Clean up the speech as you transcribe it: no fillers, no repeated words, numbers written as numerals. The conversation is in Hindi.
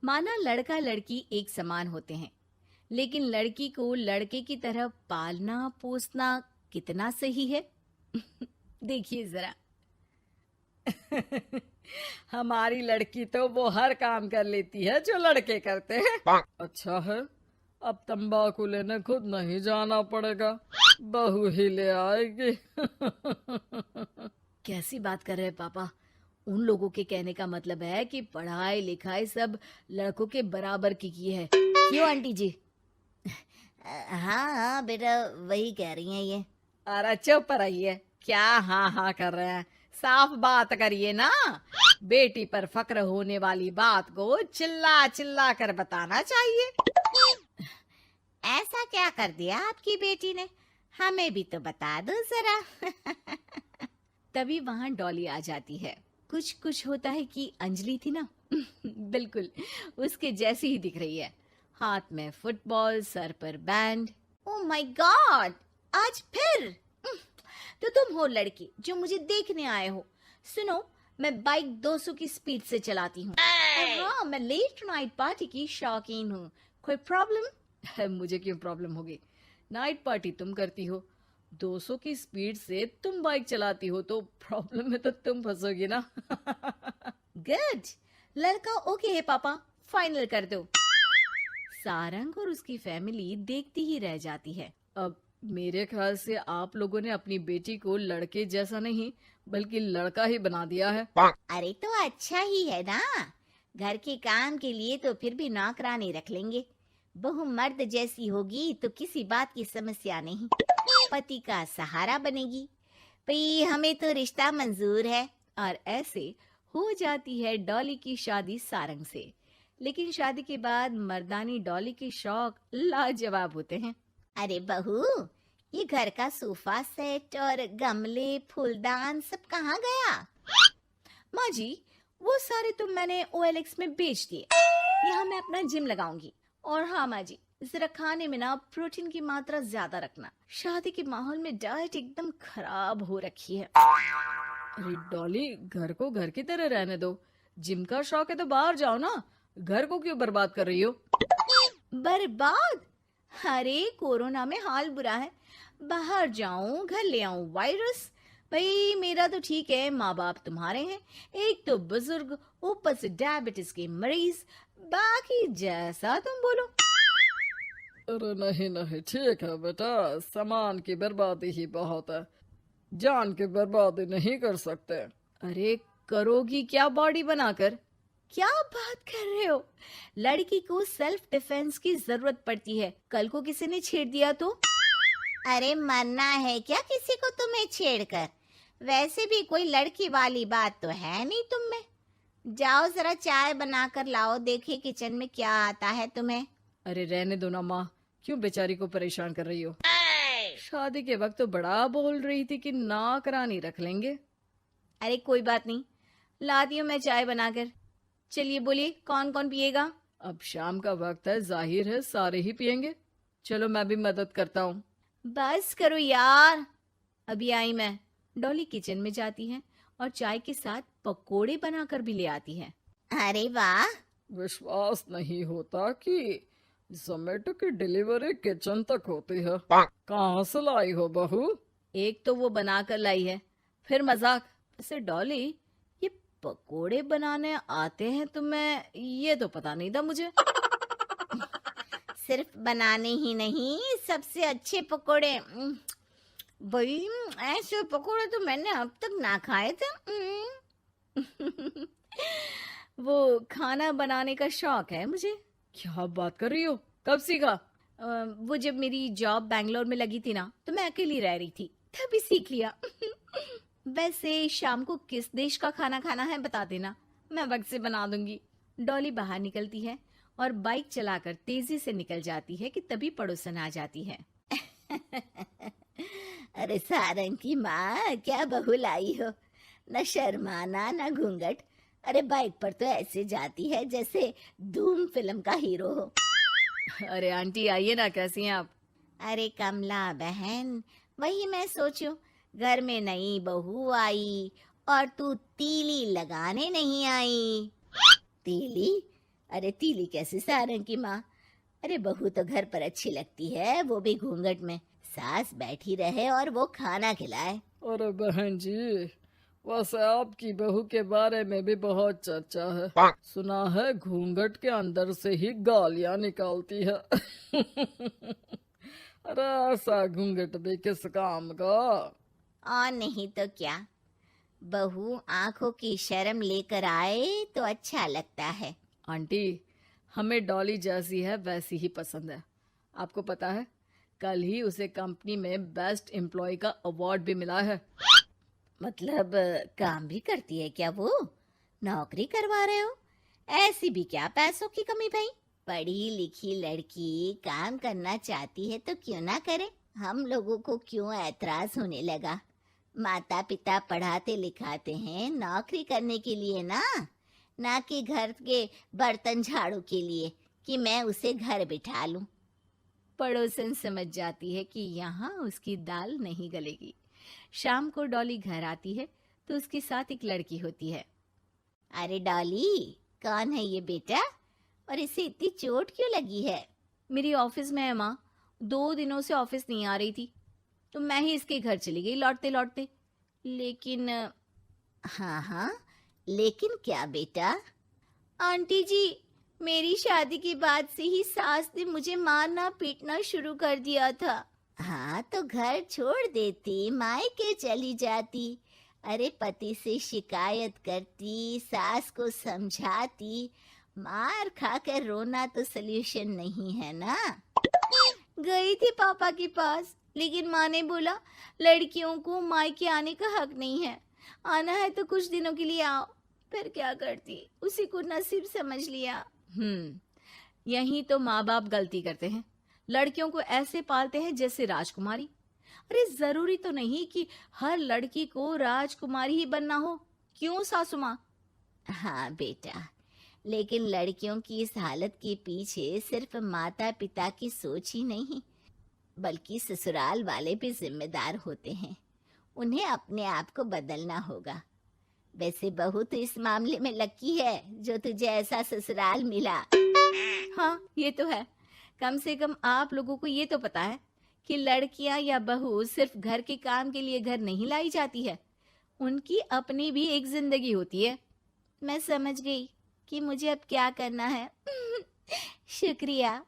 माना लड़का लड़की एक समान होते हैं, लेकिन लड़की को लड़के की तरह पालना पोसना कितना सही है? देखिए जरा। हमारी लड़की तो वो हर काम कर लेती है जो लड़के करते हैं। अच्छा है, अब तंबाकू लेने खुद नहीं जाना पड़ेगा, बहू ही ले आएगी। कैसी बात कर रहे हैं पापा? उन लोगों के कहने का मतलब है कि पढ़ाई लिखाई सब लड़कों के बराबर की है। क्यों आंटी जी? हाँ हाँ बेटा, वही कह रही हैं ये। अरे चुप रहिए, क्या हाँ हाँ कर रहे हैं, साफ बात करिए ना। बेटी पर फक्र होने वाली बात को चिल्ला चिल्ला कर बताना चाहिए। ऐसा क्या कर दिया आपकी बेटी ने? हमें भी तो बता दो जरा। तभी वहां डॉली आ जाती है। कुछ कुछ होता है कि अंजलि थी ना, बिल्कुल उसके जैसी ही दिख रही है। हाथ में फुटबॉल, सर पर बैंड। ओह माय गॉड, आज फिर? तो तुम हो लड़की जो मुझे देखने आए हो। सुनो, मैं बाइक 200 की स्पीड से चलाती हूँ। और हाँ, मैं लेट नाइट पार्टी की शौकीन हूँ। कोई प्रॉब्लम? मुझे क्यों प्रॉब्लम होगी? नाइट पार्टी तुम करती हो, 200 की स्पीड से तुम बाइक चलाती हो, तो प्रॉब्लम में तो तुम फंसोगी ना। गुड, लड़का ओके है पापा, फाइनल कर दो। सारंग और उसकी फैमिली देखती ही रह जाती है। अब मेरे ख्याल से आप लोगों ने अपनी बेटी को लड़के जैसा नहीं बल्कि लड़का ही बना दिया है। अरे तो अच्छा ही है ना, घर के काम के लिए तो फिर भी नौकरानी रख लेंगे। बहू मर्द जैसी होगी तो किसी बात की समस्या नहीं, पति का सहारा बनेगी। भाई हमें तो रिश्ता मंजूर है। और ऐसे हो जाती है डॉली की शादी सारंग से। लेकिन शादी के बाद मर्दानी डॉली के शौक लाजवाब होते हैं। अरे बहू, ये घर का सोफा सेट और गमले फूलदान सब कहाँ गया? माँ जी, वो सारे तो मैंने OLX में बेच दिए। यहाँ मैं अपना जिम लगाऊंगी। और हाँ माँ जी, जरा खाने में ना प्रोटीन की मात्रा ज्यादा रखना। शादी के माहौल में डाइट एकदम खराब हो रखी है। अरे डॉली, घर को घर की तरह रहने दो। जिम का शौक है तो बाहर जाओ ना, घर को क्यों बर्बाद कर रही हो? बर्बाद? अरे कोरोना में हाल बुरा है, बाहर जाऊं घर ले आऊं वायरस। भाई मेरा तो ठीक है, माँ बाप तुम्हारे हैं, एक तो बुजुर्ग, ऊपर से डायबिटीज के मरीज, बाकी जैसा तुम बोलो। अरे नहीं नहीं, ठीक है बेटा, सामान की बर्बादी ही बहुत है, जान की बर्बादी नहीं कर सकते। अरे करोगी क्या बॉडी बनाकर? क्या बात कर रहे हो? लड़की को सेल्फ डिफेंस की जरूरत पड़ती है, कल को किसी ने छेड़ दिया तो? अरे मरना है क्या किसी को तुम्हें छेड़कर? वैसे भी कोई लड़की वाली बात तो है नहीं तुम में। जाओ जरा चाय बनाकर लाओ, देखे किचन में क्या आता है तुम्हें। अरे रहने दो ना माँ, क्यों बेचारी को परेशान कर रही हो? शादी के वक्त तो बड़ा बोल रही थी कि नौकरानी रख लेंगे। अरे कोई बात नहीं, लाती हूँ मैं चाय बनाकर। चलिए बोलिए, कौन कौन पिएगा? अब शाम का वक्त है, जाहिर है सारे ही पियेंगे। चलो मैं भी मदद करता हूँ। बस करो यार, अभी आई मैं। डॉली किचन में जाती है और चाय के साथ पकोड़े बनाकर भी ले आती है। अरे वाह, विश्वास नहीं होता कि जोमेटो की डिलीवरी किचन तक होती है। कहाँ से लाई हो बहू? एक तो वो बनाकर लाई है, फिर मजाक। वैसे डॉली, ये पकोड़े बनाने आते हैं तुम्हें? ये तो पता नहीं था मुझे। सिर्फ बनाने ही नहीं, सबसे अच्छे पकोड़े। भाई ऐसे पकोड़े तो मैंने अब तक ना खाए थे। वो खाना बनाने का शौक है मुझे। क्या बात कर रही हो, कब सीखा? वो जब मेरी जॉब बैंगलोर में लगी थी ना, तो मैं अकेली रह रही थी, तभी सीख लिया। वैसे शाम को किस देश का खाना खाना है बता देना, मैं वक्त से बना दूंगी। डॉली बाहर निकलती है और बाइक चलाकर तेजी से निकल जाती है कि तभी पड़ोसन आ जाती है। अरे सारंग की माँ, क्या बहू लाई हो, न शर्माना न घूंघट। अरे बाइक पर तो ऐसे जाती है जैसे धूम फिल्म का हीरो हो। अरे आंटी आइए ना, कैसी हैं आप? अरे कमला बहन, वही मैं सोचूं, घर में नई बहू आई और तू तीली लगाने नहीं आई। तीली? अरे तीली कैसे सारंग की माँ। अरे बहू तो घर पर अच्छी लगती है, वो भी घूंघट में। सास बैठी रहे और वो खाना खिलाए। अरे बहन जी, वैसे आपकी बहू के बारे में भी बहुत चर्चा है। सुना है घूंघट के अंदर से ही गालियां निकालती है। अरे ऐसा घूंघट भी किस काम का। और नहीं तो क्या, बहू आंखों की शर्म लेकर आए तो अच्छा लगता है। आंटी, हमें डॉली जैसी है वैसी ही पसंद है। आपको पता है, कल ही उसे कंपनी में बेस्ट एम्प्लॉय का अवार्ड भी मिला है। मतलब काम भी करती है क्या वो? नौकरी करवा रहे हो? ऐसी भी क्या पैसों की कमी भाई? पढ़ी लिखी लड़की काम करना चाहती है तो क्यों ना करे? हम लोगों को क्यों ऐतराज होने लगा? माता पिता पढ़ाते लिखाते हैं नौकरी करने के लिए ना कि घर के बर्तन झाड़ू के लिए कि मैं उसे घर बिठा लूं। पड़ोसन समझ जाती है कि यहाँ उसकी दाल नहीं गलेगी। शाम को डॉली घर आती है तो उसके साथ एक लड़की होती है। अरे डॉली, कौन है ये बेटा और इसे इतनी चोट क्यों लगी है? मेरी ऑफिस में है माँ, 2 दिनों से ऑफिस नहीं आ रही थी तो मैं ही इसके घर चली गई लौटते लौटते। लेकिन हाँ, लेकिन क्या बेटा? आंटी जी, मेरी शादी के बाद से ही सास ने मुझे मारना पीटना शुरू कर दिया था। हाँ तो घर छोड़ देती, मायके चली जाती। अरे पति से शिकायत करती, सास को समझाती। मार खाकर रोना तो सल्यूशन नहीं है ना। गई थी पापा के पास, लेकिन माँ ने बोला लड़कियों को मायके आने का हक नहीं है, आना है तो कुछ दिनों के लिए आओ। फिर क्या करती, उसी को नसीब समझ लिया। यही तो माँ बाप गलती करते हैं, लड़कियों को ऐसे पालते हैं जैसे राजकुमारी। अरे जरूरी तो नहीं कि हर लड़की को राजकुमारी ही बनना हो, क्यों सासू माँ? हाँ बेटा, लेकिन लड़कियों की इस हालत के पीछे सिर्फ माता पिता की सोच ही नहीं, बल्कि ससुराल वाले भी जिम्मेदार होते हैं। उन्हें अपने आप को बदलना होगा। वैसे बहू तो इस मामले में लकी है जो तुझे ऐसा ससुराल मिला। हाँ ये तो है, कम से कम आप लोगों को ये तो पता है कि लड़कियां या बहू सिर्फ घर के काम के लिए घर नहीं लाई जाती है, उनकी अपनी भी एक जिंदगी होती है। मैं समझ गई कि मुझे अब क्या करना है। शुक्रिया।